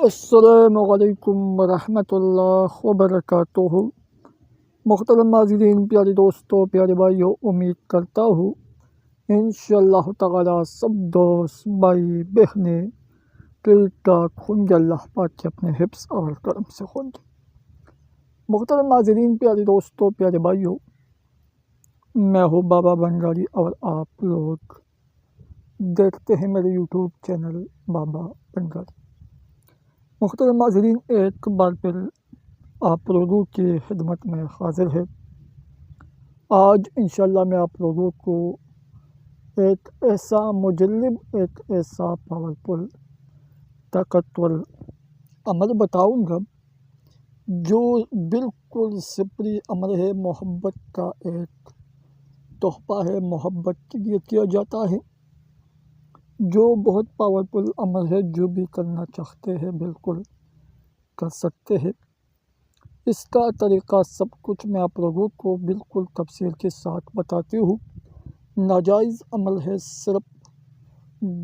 السلام علیکم ورحمۃ اللہ وبرکاتہ۔ محترم ناظرین، پیارے دوستوں، پیارے بھائیوں، امید کرتا ہوں انشاءاللہ تعالی سب دوست بھائی بہنیں ٹھیک ٹھاک ہوں گے، اللہ پاک کے اپنے حفظ اور کرم سے ہوں گے۔ محترم ناظرین، پیارے دوستوں، پیارے بھائیوں، میں ہوں بابا بنگالی اور آپ لوگ دیکھتے ہیں میرے یوٹیوب چینل بابا بنگالی۔ محترم ناظرین، ایک بار پھر آپ لوگوں کی خدمت میں حاضر ہے۔ آج انشاءاللہ میں آپ لوگوں کو ایک ایسا مجلب، ایک ایسا پاورفل، طاقتور عمل بتاؤں گا جو بالکل سپری عمل ہے، محبت کا ایک تحفہ ہے، محبت کے لیے کیا جاتا ہے، جو بہت پاورفل عمل ہے۔ جو بھی کرنا چاہتے ہیں بالکل کر سکتے ہیں۔ اس کا طریقہ سب کچھ میں آپ لوگوں کو بالکل تفصیل کے ساتھ بتاتی ہوں۔ ناجائز عمل ہے، صرف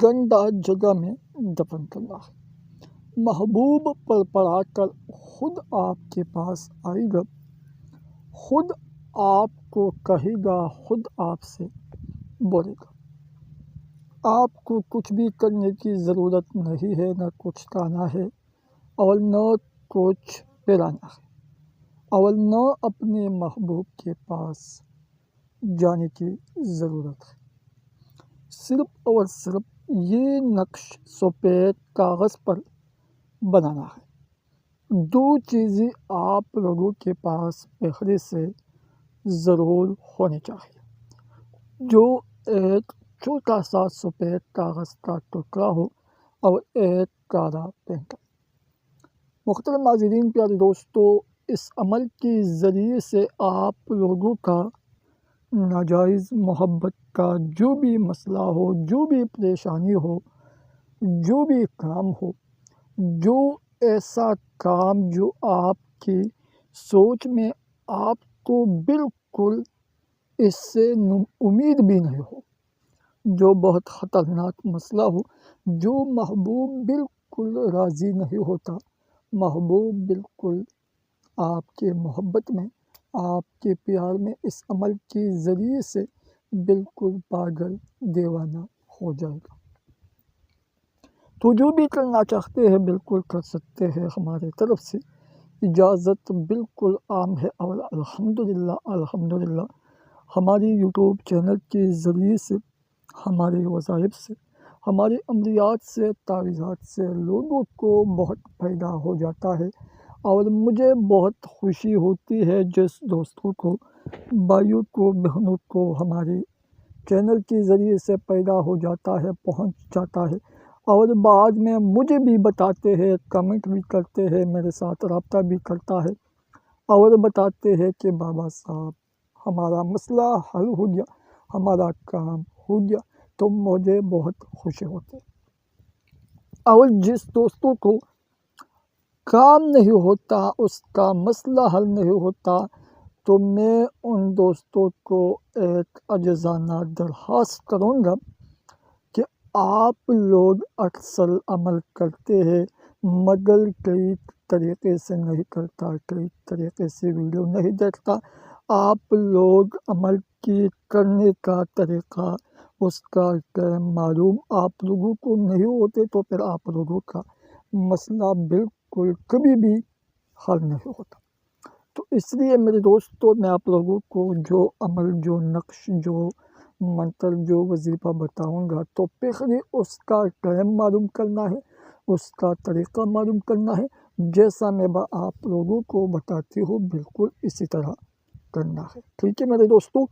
گندہ جگہ میں دفن کرنا ہے۔ محبوب پڑھ پڑھا کر خود آپ کے پاس آئے گا، خود آپ کو کہے گا، خود آپ سے بولے گا۔ آپ کو کچھ بھی کرنے کی ضرورت نہیں ہے، نہ کچھ کہنا ہے اور نہ کچھ پلانا ہے، اور نہ اپنے محبوب کے پاس جانے کی ضرورت ہے۔ صرف اور صرف یہ نقش سفید کاغذ پر بنانا ہے۔ دو چیزیں آپ لوگوں کے پاس پہلے سے ضرور ہونی چاہیے، جو ایک چھوٹا سا سفید کاغذ کا ٹکڑا ہو اور ایک کالا پینٹر۔ محترم ناظرین، پیارے دوستو، اس عمل کے ذریعے سے آپ لوگوں کا ناجائز محبت کا جو بھی مسئلہ ہو، جو بھی پریشانی ہو، جو بھی کام ہو، جو ایسا کام جو آپ کی سوچ میں آپ کو بالکل اس سے امید بھی نہیں ہو، جو بہت خطرناک مسئلہ ہو، جو محبوب بالکل راضی نہیں ہوتا، محبوب بالکل آپ کے محبت میں، آپ کے پیار میں اس عمل کے ذریعے سے بالکل پاگل دیوانہ ہو جائے گا۔ تو جو بھی کرنا چاہتے ہیں بالکل کر سکتے ہیں، ہمارے طرف سے اجازت بالکل عام ہے، اور الحمدللہ ہماری یوٹیوب چینل کے ذریعے سے، ہمارے وظائف سے، ہمارے عملیات سے، تعویذات سے لوگوں کو بہت فائدہ ہو جاتا ہے، اور مجھے بہت خوشی ہوتی ہے جس دوستوں کو، بھائیوں کو، بہنوں کو ہمارے چینل کے ذریعے سے پیدا ہو جاتا ہے، پہنچ جاتا ہے، اور بعد میں مجھے بھی بتاتے ہیں، کمنٹ بھی کرتے ہیں، میرے ساتھ رابطہ بھی کرتا ہے اور بتاتے ہیں کہ بابا صاحب ہمارا مسئلہ حل ہو گیا، ہمارا کام ہو گیا، تو مجھے بہت خوشی ہوتی ہے۔ اور جس دوستوں کو کام نہیں ہوتا، اس کا مسئلہ حل نہیں ہوتا، تو میں ان دوستوں کو ایک عاجزانہ درخواست کروں گا کہ آپ لوگ اکثر عمل کرتے ہیں، مگر کئی طریقے سے نہیں کرتا، کئی طریقے سے ویڈیو نہیں دیکھتا۔ آپ لوگ عمل کی کرنے کا طریقہ، اس کا ٹائم معلوم آپ لوگوں کو نہیں ہوتے، تو پھر آپ لوگوں کا مسئلہ بالکل کبھی بھی حل نہیں ہوتا۔ تو اس لیے میرے دوستوں، میں آپ لوگوں کو جو عمل، جو نقش، جو منتر، جو وظیفہ بتاؤں گا، تو پہلے اس کا ٹائم معلوم کرنا ہے، اس کا طریقہ معلوم کرنا ہے۔ جیسا میں آپ لوگوں کو بتاتی ہوں بالکل اسی طرح کرنا ہے، ٹھیک ہے میرے دوستوں؟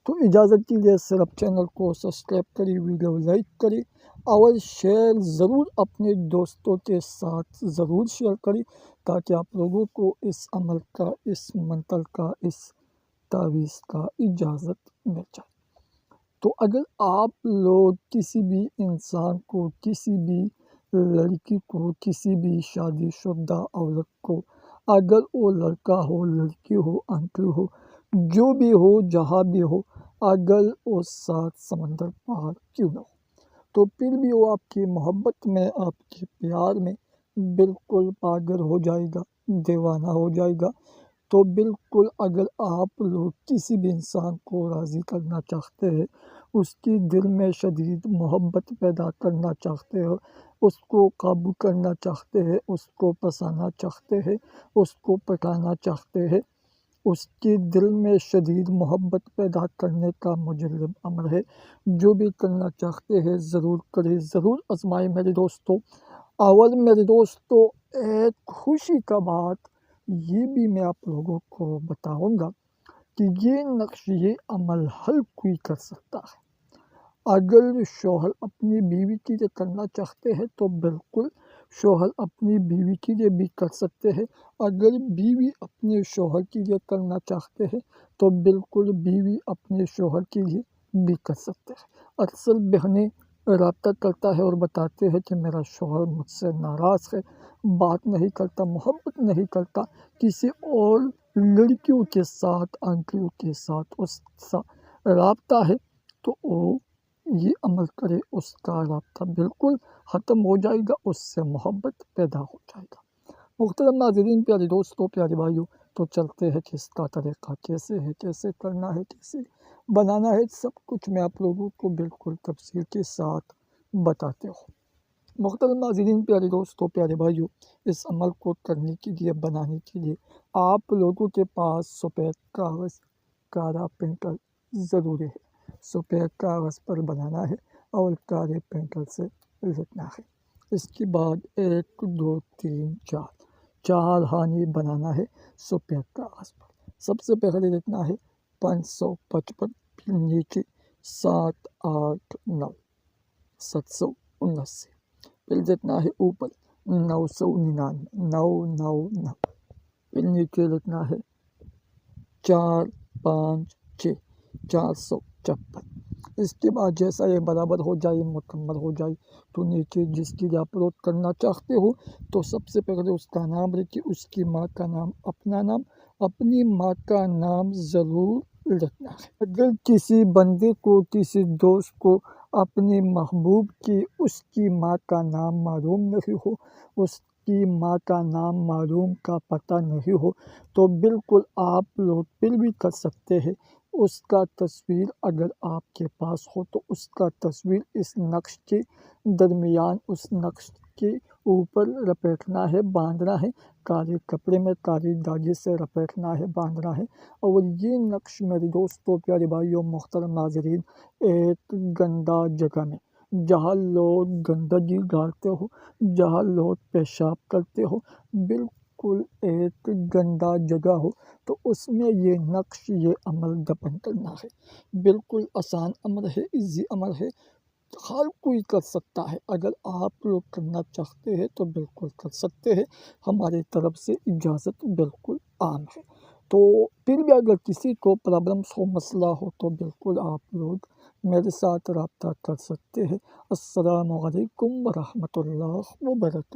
تو اجازت دیجیے، صرف چینل کو سبسکرائب کریں، ویڈیو لائک کریں اور شیئر ضرور اپنے دوستوں کے ساتھ ضرور شیئر کریں، تاکہ آپ لوگوں کو اس عمل کا، اس منتر کا، اس تعویذ کا اجازت مل جائے۔ تو اگر آپ لوگ کسی بھی انسان کو، کسی بھی لڑکی کو، کسی بھی شادی شدہ عورت کو، اگر وہ لڑکا ہو، لڑکی ہو، انکل ہو، جو بھی ہو، جہاں بھی ہو، اگر وہ 7 سمندر پار کیوں نہ ہو، تو پھر بھی وہ آپ کی محبت میں، آپ کے پیار میں بالکل پاگل ہو جائے گا، دیوانہ ہو جائے گا۔ تو بالکل اگر آپ لوگ کسی بھی انسان کو راضی کرنا چاہتے ہیں، اس کی دل میں شدید محبت پیدا کرنا چاہتے ہو، اس کو قابو کرنا چاہتے ہیں، اس کو پسانا چاہتے ہیں، اس کو پٹانا چاہتے ہیں، اس کے دل میں شدید محبت پیدا کرنے کا مجرب امر ہے۔ جو بھی کرنا چاہتے ہیں ضرور کریں، ضرور آزمائیں میرے دوستو۔ اول میرے دوستو ایک خوشی کا بات یہ بھی میں آپ لوگوں کو بتاؤں گا کہ یہ نقش، یہ عمل ہر کوئی کر سکتا ہے۔ اگر شوہر اپنی بیوی کے لیے کرنا چاہتے ہیں تو بالکل شوہر اپنی بیوی کے لیے بھی کر سکتے ہیں۔ اگر بیوی اپنے شوہر کے لیے کرنا چاہتے ہیں تو بالکل بیوی اپنے شوہر کے لیے بھی کر سکتے ہیں۔ اکثر بہنیں رابطہ کرتا ہے اور بتاتے ہیں کہ میرا شوہر مجھ سے ناراض ہے، بات نہیں کرتا، محبت نہیں کرتا، کسی اور لڑکیوں کے ساتھ، آنٹیوں کے ساتھ اس رابطہ ہے، تو وہ یہ عمل کرے، اس کا رابطہ بالکل ختم ہو جائے گا، اس سے محبت پیدا ہو جائے گا۔ محترم ناظرین، پیارے دوستوں، پیارے بھائیوں، تو چلتے ہیں کہ اس کا طریقہ کیسے ہے، کیسے کرنا ہے، کیسے بنانا ہے، سب کچھ میں آپ لوگوں کو بالکل تفصیل کے ساتھ بتاتے ہوں۔ محترم ناظرین، پیارے دوستوں، پیارے بھائیوں، اس عمل کو کرنے کے لیے، بنانے کے لیے آپ لوگوں کے پاس سفید کاغذ، کالا پینٹل ضروری ہے۔ سفید کاغذ پر بنانا ہے اور کالے پینٹل سے لکھنا ہے۔ اس کے بعد 1 2 3 4 ہانی بنانا ہے سفید کاغذ پر۔ سب سے پہلے لکھنا ہے 555، پھر نیچے 7 8 9 779، پھر لکھنا ہے اوپر 999 999، پھر نیچے لکھنا ہے 4 5 6 456۔ اس کے بعد جیسا یہ برابر ہو جائے، مکمل ہو جائے، تو نیچے جس کی اپلوڈ کرنا چاہتے ہو تو سب سے پہلے اس کا نام لکھیے، اس کی ماں کا نام، اپنا نام، اپنی ماں کا نام ضرور لکھنا ہے۔ اگر کسی بندے کو، کسی دوست کو اپنی محبوب کی، اس کی ماں کا نام معلوم نہیں ہو، اس کی ماں کا نام معلوم کا پتہ نہیں ہو، تو بالکل آپ لوگ پھر بھی کر سکتے ہیں۔ اس کا تصویر اگر آپ کے پاس ہو تو اس کا تصویر اس نقش کے درمیان، اس نقش کے اوپر لپیٹنا ہے، باندھنا ہے، کالے کپڑے میں کالے دھاگے سے لپیٹنا ہے، باندھنا ہے۔ اور یہ نقش میرے دوستوں، پیارے بھائیوں، محترم ناظرین، ایک گندہ جگہ میں، جہاں لوگ گندگی ڈالتے ہو، جہاں لوگ پیشاب کرتے ہو، بالکل ایک گندہ جگہ ہو، تو اس میں یہ نقش، یہ عمل دفن کرنا ہے۔ بالکل آسان عمل ہے، ایزی عمل ہے، ہر کوئی کر سکتا ہے۔ اگر آپ لوگ کرنا چاہتے ہیں تو بالکل کر سکتے ہیں، ہماری طرف سے اجازت بالکل عام ہے۔ تو پھر بھی اگر کسی کو پرابلمس ہو، مسئلہ ہو، تو بالکل آپ لوگ میرے ساتھ رابطہ کر سکتے ہیں۔ السلام علیکم ورحمۃ اللہ وبرکاتہ۔